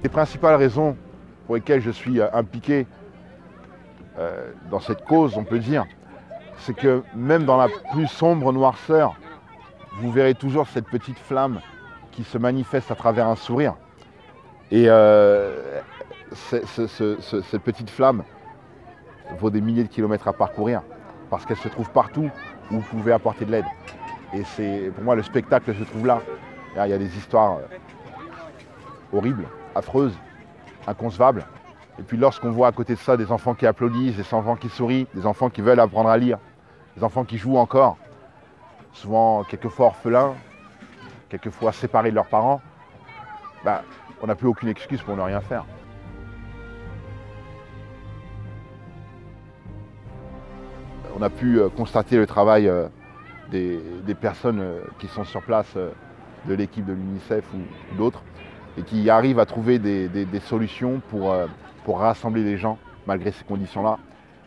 Les principales raisons pour lesquelles je suis impliqué dans cette cause, on peut dire, c'est que même dans la plus sombre noirceur, vous verrez toujours cette petite flamme qui se manifeste à travers un sourire. Et cette petite flamme vaut des milliers de kilomètres à parcourir parce qu'elle se trouve partout où vous pouvez apporter de l'aide. Et pour moi, le spectacle se trouve là. Il y a des histoires horribles, affreuses, inconcevables. Et puis lorsqu'on voit à côté de ça des enfants qui applaudissent, des enfants qui sourient, des enfants qui veulent apprendre à lire, des enfants qui jouent encore, souvent quelquefois orphelins, quelquefois séparés de leurs parents, on n'a plus aucune excuse pour ne rien faire. On a pu constater le travail des personnes qui sont sur place, de l'équipe de l'UNICEF ou d'autres, et qui arrivent à trouver des solutions pour rassembler les gens malgré ces conditions-là.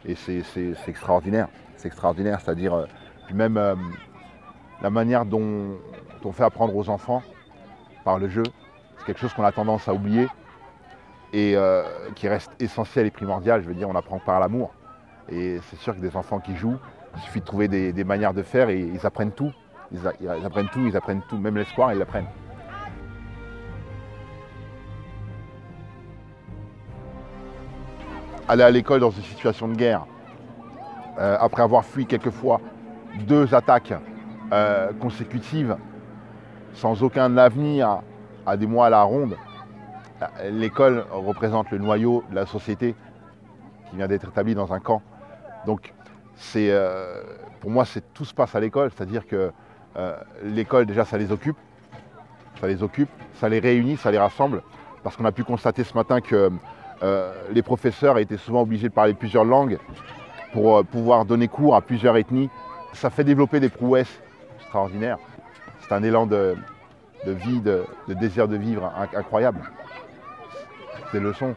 Et c'est extraordinaire. C'est extraordinaire, c'est-à-dire puis même la manière dont on fait apprendre aux enfants par le jeu, c'est quelque chose qu'on a tendance à oublier et qui reste essentiel et primordial. Je veux dire, on apprend par l'amour. Et c'est sûr que des enfants qui jouent, il suffit de trouver des manières de faire et ils apprennent tout. Ils apprennent tout, même l'espoir, ils l'apprennent. Aller à l'école dans une situation de guerre, après avoir fui quelquefois 2 attaques consécutives, sans aucun avenir à des mois à la ronde, l'école représente le noyau de la société qui vient d'être établi dans un camp. Donc pour moi, tout se passe à l'école, c'est-à-dire que l'école, déjà, ça les occupe, ça les réunit, ça les rassemble, parce qu'on a pu constater ce matin que les professeurs étaient souvent obligés de parler plusieurs langues pour pouvoir donner cours à plusieurs ethnies. Ça fait développer des prouesses extraordinaires. C'est un élan de vie, de désir de vivre incroyable. C'est des leçons.